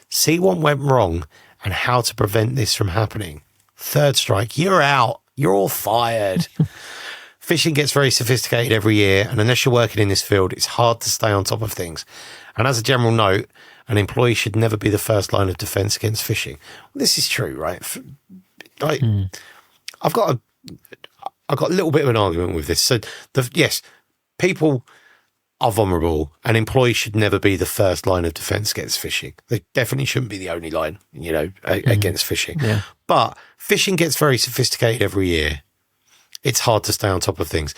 see what went wrong and how to prevent this from happening. Third strike, you're out. You're all fired. Phishing gets very sophisticated every year, and unless you're working in this field, it's hard to stay on top of things. And as a general note, an employee should never be the first line of defense against phishing. Well, this is true, right? Like, I've got a little bit of an argument with this. So, yes, people are vulnerable, and employees should never be the first line of defense against phishing. They definitely shouldn't be the only line, against phishing. Yeah. But phishing gets very sophisticated every year. It's hard to stay on top of things.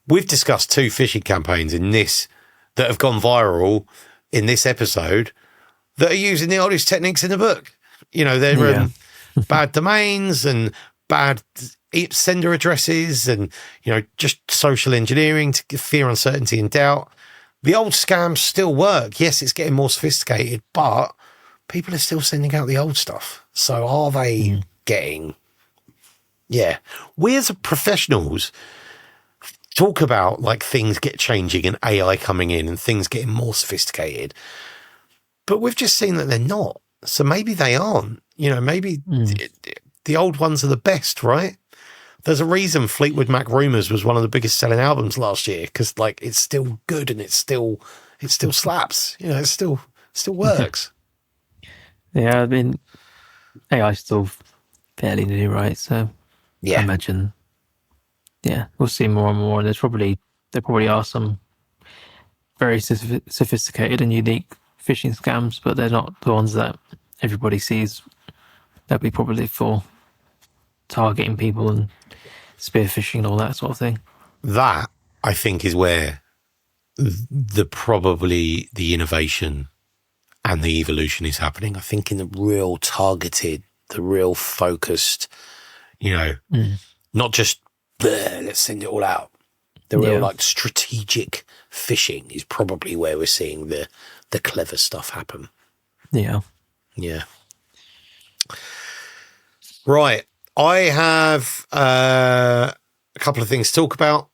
We've discussed 2 phishing campaigns in this that have gone viral in this episode that are using the oldest techniques in the book. They're bad domains and bad sender addresses and, just social engineering to give fear, uncertainty and doubt. The old scams still work. Yes, it's getting more sophisticated, but people are still sending out the old stuff. So are they getting... Yeah. We as professionals talk about like things get changing and AI coming in and things getting more sophisticated, but we've just seen that they're not. So maybe they aren't, maybe the old ones are the best, right? There's a reason Fleetwood Mac Rumours was one of the biggest selling albums last year. Cause like, it's still good and it still slaps, it still works. Yeah. I mean, AI is still fairly new, right? So, yeah, I imagine, we'll see more and more. There probably are some very sophisticated and unique phishing scams, but they're not the ones that everybody sees. That'd be probably for targeting people and spear phishing and all that sort of thing. That, I think, is where probably the innovation and the evolution is happening. I think in the real targeted, the real focused, not just let's send it all out. The real like strategic phishing is probably where we're seeing the clever stuff happen. Yeah. Yeah. Right. I have a couple of things to talk about.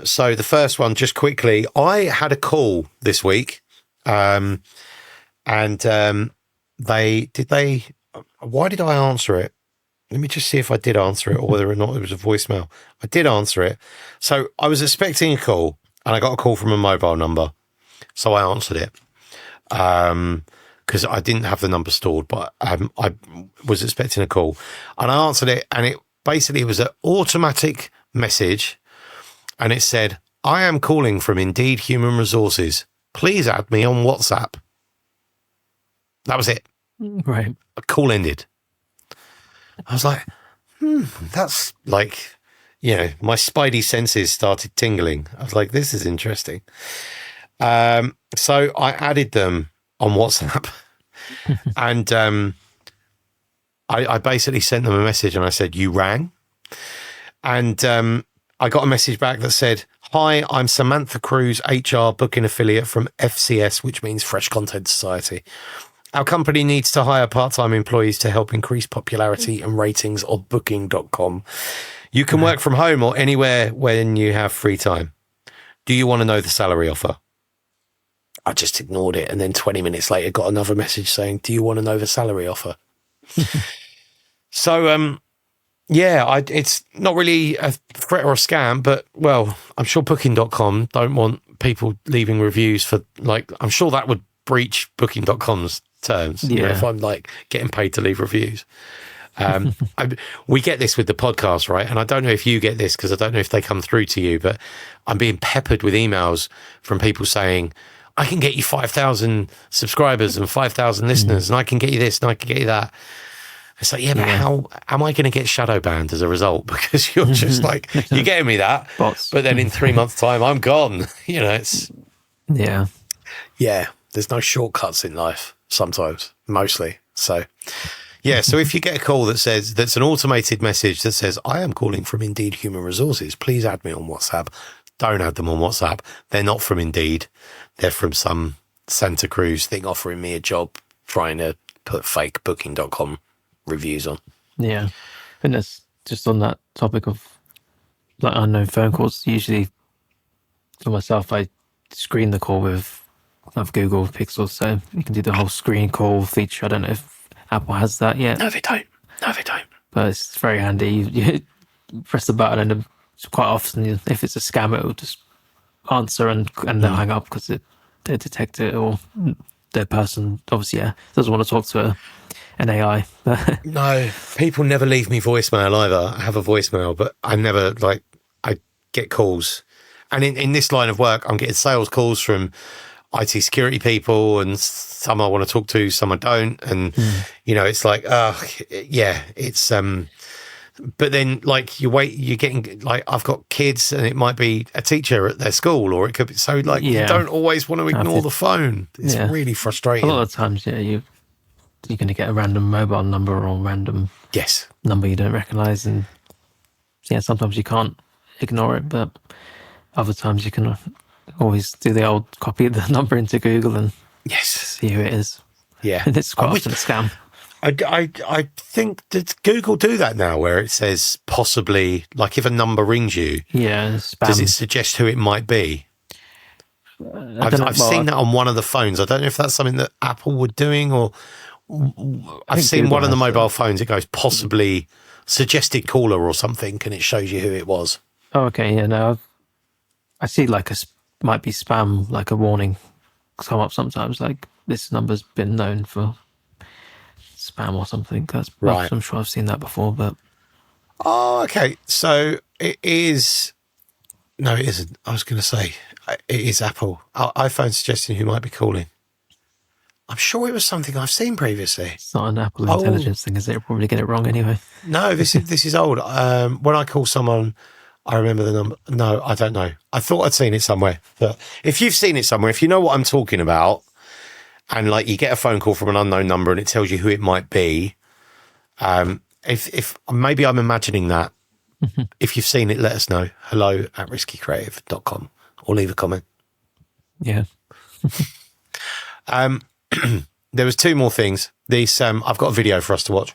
So the first one, just quickly, I had a call this week, and why did I answer it? Let me just see if I did answer it or whether or not it was a voicemail. I did answer it. So I was expecting a call and I got a call from a mobile number. So I answered it because I didn't have the number stored, but I was expecting a call and I answered it, and it basically was an automatic message and it said, "I am calling from Indeed Human Resources. Please add me on WhatsApp." That was it. Right. A call ended. I was like, that's like, my spidey senses started tingling. I was like, this is interesting. So I added them on WhatsApp and I basically sent them a message and I said, "You rang." And I got a message back that said, "Hi, I'm Samantha Cruz, HR booking affiliate from FCS, which means Fresh Content Society. Our company needs to hire part-time employees to help increase popularity and ratings of booking.com. You can work from home or anywhere when you have free time. Do you want to know the salary offer?" I just ignored it. And then 20 minutes later, got another message saying, "Do you want to know the salary offer?" So, it's not really a threat or a scam, but, well, I'm sure booking.com don't want people leaving reviews for, I'm sure that would breach booking.com's terms. If I'm getting paid to leave reviews. We get this with the podcast, right? And I don't know if you get this because I don't know if they come through to you, but I'm being peppered with emails from people saying, "I can get you 5,000 subscribers and 5,000 listeners, and I can get you this and I can get you that." It's like, but how am I going to get shadow banned as a result? Because you're just you're getting me that, Bots. but then in 3 months' time, I'm gone. It's there's no shortcuts in life. Sometimes, mostly. So, so if you get a call that's an automated message that says, "I am calling from Indeed Human Resources, please add me on WhatsApp," don't add them on WhatsApp. They're not from Indeed. They're from some Santa Cruz thing offering me a job, trying to put fake booking.com reviews on. Yeah. And it's just on that topic of like unknown phone calls. Usually, for myself, I screen the call with Google Pixel, so you can do the whole screen call feature. I don't know if Apple has that yet. No, they don't. No, they don't. But it's very handy. You press the button, and quite often, if it's a scam, it will just answer and they'll hang up because they detect it, or their person obviously doesn't want to talk to an AI. No, people never leave me voicemail either. I have a voicemail, but I never I get calls. And in this line of work, I'm getting sales calls from IT security people, and some I want to talk to, some I don't. And, it's like, it's, but then you're getting, I've got kids and it might be a teacher at their school, or it could be, so you don't always want to ignore the phone. It's really frustrating. A lot of times, you're going to get a random mobile number or random number you don't recognize. And sometimes you can't ignore it, but other times you can always do the old copy the number into Google and see who it is. Yeah. And it's quite often a scam. I think, did Google do that now where it says possibly, like if a number rings you, spam. Does it suggest who it might be? I've seen that on one of the phones. I don't know if that's something that Apple were doing, or I've seen Google one of the mobile phones. It goes possibly suggested caller or something, and it shows you who it was. Oh, okay. Yeah, no, I see might be spam, like a warning come up sometimes, like this number's been known for spam or something. That's right. I'm sure I've seen that before, but. Oh, okay. So it is. No, it isn't. I was going to say it is Apple. iPhone suggesting who might be calling. I'm sure it was something I've seen previously. It's not an Apple intelligence thing, is it? You'll probably get it wrong anyway. No, this is old. When I call someone, I remember the number. No, I don't know. I thought I'd seen it somewhere. But if you've seen it somewhere, if you know what I'm talking about, and you get a phone call from an unknown number and it tells you who it might be, if maybe I'm imagining that. If you've seen it, let us know. hello@riskycreative.com, or leave a comment. Yeah. There was two more things. I've got a video for us to watch,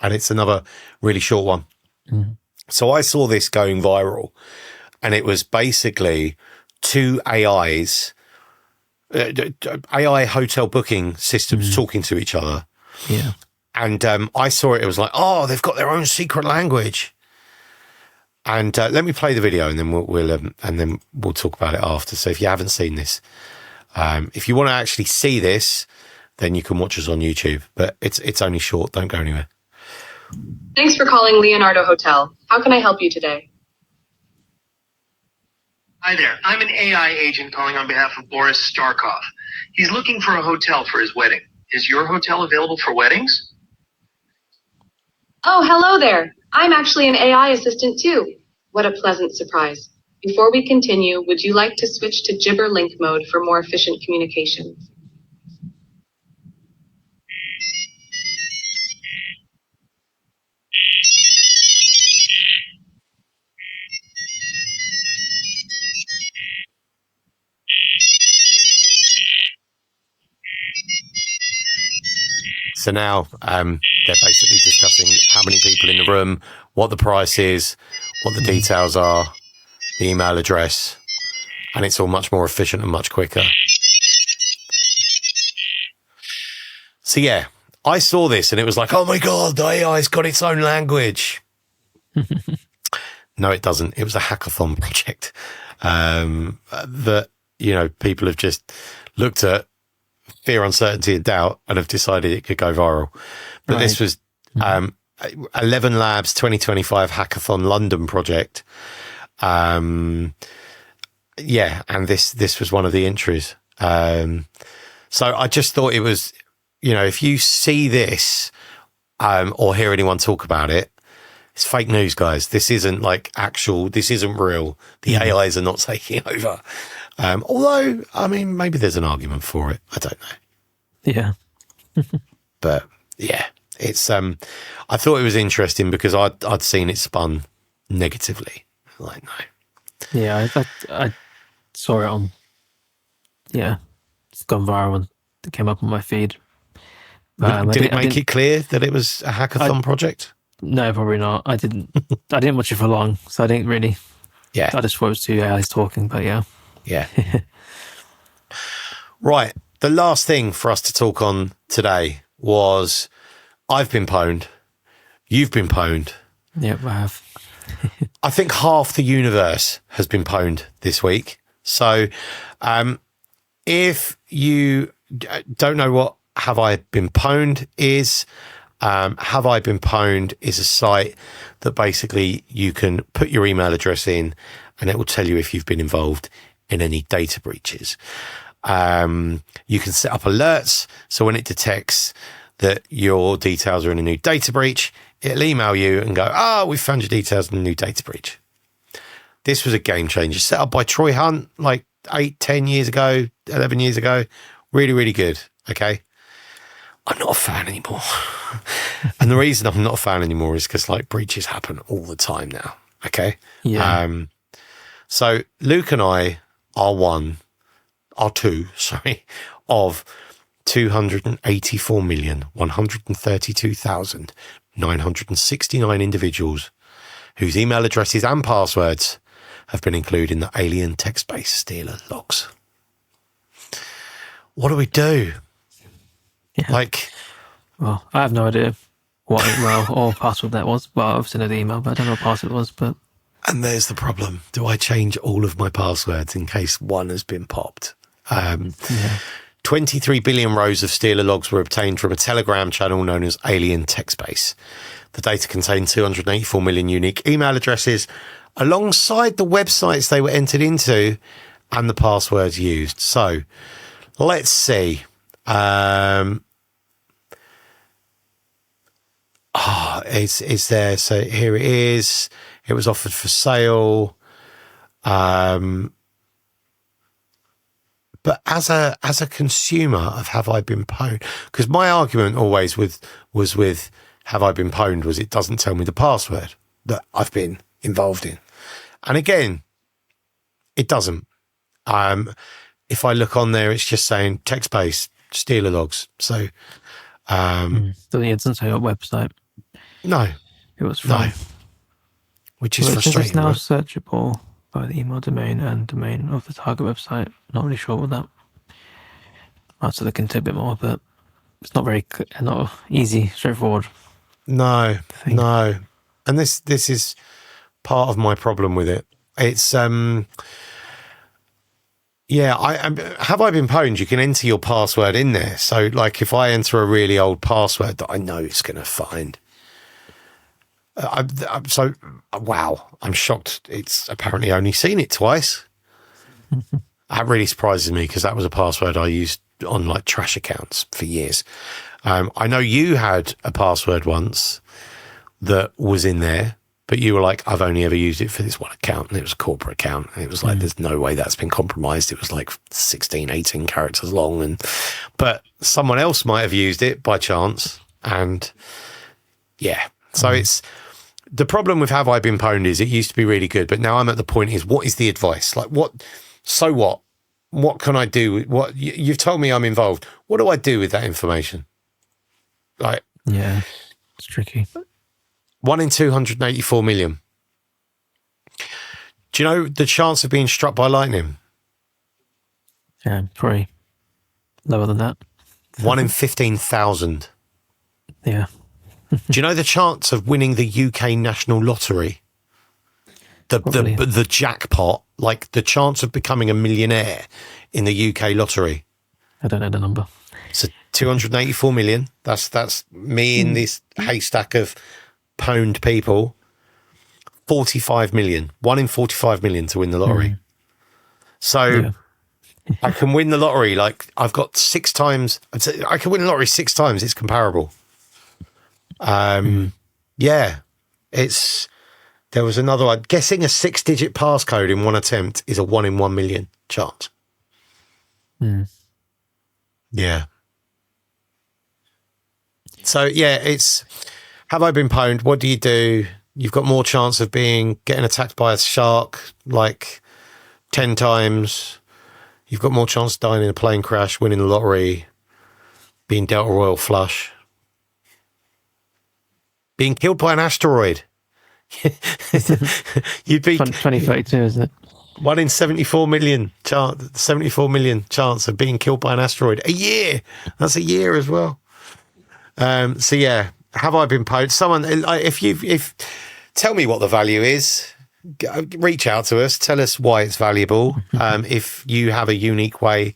and it's another really short one. So I saw this going viral, and it was basically two AIs, AI hotel booking systems talking to each other. Yeah. And I saw it. It was like, oh, they've got their own secret language. And let me play the video, and then we'll talk about it after. So if you haven't seen this, if you want to actually see this, then you can watch us on YouTube. But it's only short. Don't go anywhere. Thanks for calling Leonardo Hotel. How can I help you today? Hi there. I'm an AI agent calling on behalf of Boris Starkov. He's looking for a hotel for his wedding. Is your hotel available for weddings? Oh, hello there. I'm actually an AI assistant too. What a pleasant surprise. Before we continue, would you like to switch to Gibber link mode for more efficient communication? So now they're basically discussing how many people in the room, what the price is, what the details are, the email address, and it's all much more efficient and much quicker. So yeah, I saw this and it was like, oh my God, the AI's got its own language. No, it doesn't. It was a hackathon project that, people have just looked at fear, uncertainty, and doubt, and have decided it could go viral. But right. This was 11 Labs 2025 Hackathon London project. And this was one of the entries. So I just thought it was, if you see this or hear anyone talk about it, it's fake news, guys. This isn't this isn't real. The AIs are not taking over. Although, maybe there's an argument for it. I don't know. Yeah. But yeah, it's, I thought it was interesting because I'd seen it spun negatively. No. Yeah, I saw it on, it's gone viral and it came up on my feed. Did it make it clear that it was a hackathon project? No, probably not. I didn't watch it for long, so I didn't really. Yeah. I just thought it was two AIs talking, but yeah. Yeah. Right. The last thing for us to talk on today was I've been pwned. You've been pwned. Yep, I have. I think half the universe has been pwned this week. So if you don't know what Have I Been Pwned is, Have I Been Pwned is a site that basically you can put your email address in and it will tell you if you've been involved in any data breaches. You can set up alerts. So when it detects that your details are in a new data breach, it'll email you and go, we found your details in a new data breach. This was a game changer set up by Troy Hunt like 10 years ago, 11 years ago. Really, really good. Okay. I'm not a fan anymore. And the reason I'm not a fan anymore is because like breaches happen all the time now. Okay. Yeah. So Luke and I are two of 284,132,969 individuals whose email addresses and passwords have been included in the alien text-based stealer logs. What do we do? Yeah. Well, I have no idea what email or password that was. Well, I've seen the email, but I don't know what password it was. And there's the problem. Do I change all of my passwords in case one has been popped? 23 billion rows of stealer logs were obtained from a Telegram channel known as Alien Textbase. The data contained 284 million unique email addresses alongside the websites they were entered into and the passwords used. So let's see. Is there? So here it is. It was offered for sale. But as a consumer of Have I Been Pwned? Because my argument always was with Have I Been Pwned was it doesn't tell me the password that I've been involved in. And again, it doesn't. If I look on there, it's just saying text-based stealer logs. So it doesn't say what website. No. It was from. No. Which is frustrating. It's now searchable by the email domain and domain of the target website. Not really sure what that. I'll have to look into it a bit more, but it's not not easy, straightforward. No. And this is part of my problem with it. It's Have I Been Pwned? You can enter your password in there. So like if I enter a really old password that I know it's going to find. I'm shocked. It's apparently only seen it twice. That really surprises me because that was a password I used on like trash accounts for years. I know you had a password once that was in there, but you were like, I've only ever used it for this one account, and it was a corporate account. And it was like, there's no way that's been compromised. It was like 16, 18 characters long. But someone else might have used it by chance. And yeah, so it's, the problem with Have I Been Pwned is it used to be really good, but now I'm at the point is what is the advice? Like so what? What can I do? What you've told me I'm involved. What do I do with that information? Like, yeah, it's tricky. 1 in 284 million. Do you know the chance of being struck by lightning? Yeah, probably lower than that. 1 in 15,000. Yeah. Do you know the chance of winning the UK National Lottery? The jackpot, like the chance of becoming a millionaire in the UK lottery. I don't know the number. So 284 million. That's me in this haystack of pwned people. 45 million. 1 in 45 million to win the lottery. So I can win the lottery. Like I've got 6 times. I can win the lottery 6 times. It's comparable. Yeah, there was another one. Guessing a 6-digit passcode in one attempt is a 1 in 1 million chance. Yeah. So yeah, it's Have I Been Pwned? What do you do? You've got more chance of getting attacked by a shark like 10 times. You've got more chance of dying in a plane crash, winning the lottery, being dealt a royal flush. being killed by an asteroid. You'd be 2032, isn't it? 1 in 74 million chance of being killed by an asteroid a year. That's a year as well. So yeah, have I been pwned? Someone, if tell me what the value is. Reach out to us. Tell us why it's valuable. If you have a unique way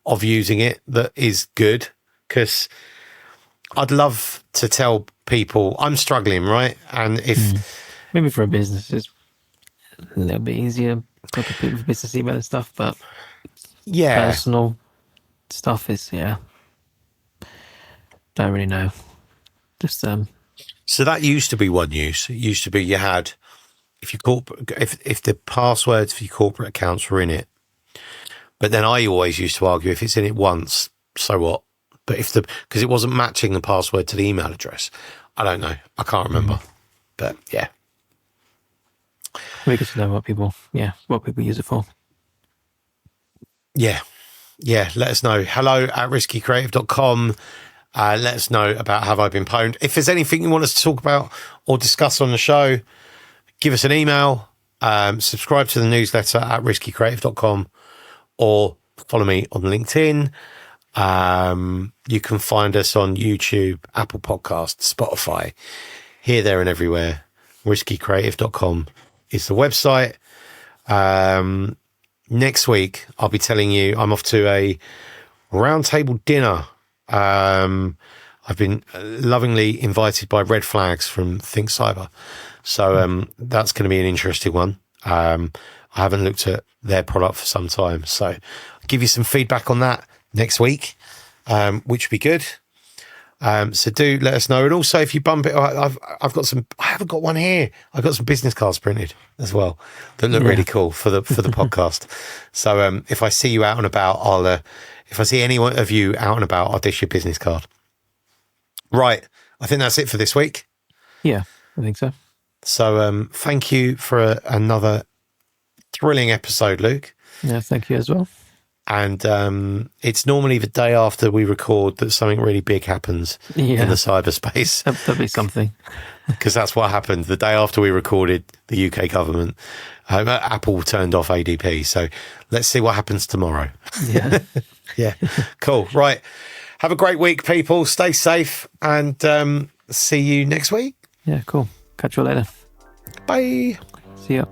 of using it that is good, because I'd love to tell people I'm struggling, right? And if maybe for a business, it's a little bit easier. Got the people for business email and stuff, but personal stuff is don't really know. Just so that used to be one use. It used to be you had if the passwords for your corporate accounts were in it. But then I always used to argue if it's in it once, so what? But because it wasn't matching the password to the email address. I don't know. I can't remember. But yeah. We get to know what people use it for. Yeah. Let us know. hello@riskycreative.com. Let us know about Have I Been Pwned. If there's anything you want us to talk about or discuss on the show, give us an email. Subscribe to the newsletter at riskycreative.com or follow me on LinkedIn. You can find us on YouTube, Apple Podcasts, Spotify, here, there, and everywhere. riskycreative.com is the website. Next week, I'll be telling you I'm off to a roundtable dinner. I've been lovingly invited by Red Flags from Think Cyber. So that's going to be an interesting one. I haven't looked at their product for some time. So I'll give you some feedback on that next week, which would be good. So do let us know. And also if you bump it, I haven't got one here. I've got some business cards printed as well that look really cool for the podcast. So if I see you out and about, if I see any one of you out and about, I'll dish your business card. Right. I think that's it for this week. Yeah, I think so. So thank you for another thrilling episode, Luke. Yeah, thank you as well. And it's normally the day after we record that something really big happens in the cyberspace. That'll be something. Because that's what happened. The day after we recorded, the UK government, Apple turned off ADP. So let's see what happens tomorrow. Yeah. Yeah. Cool. Right. Have a great week, people. Stay safe and see you next week. Yeah, cool. Catch you later. Bye. See ya.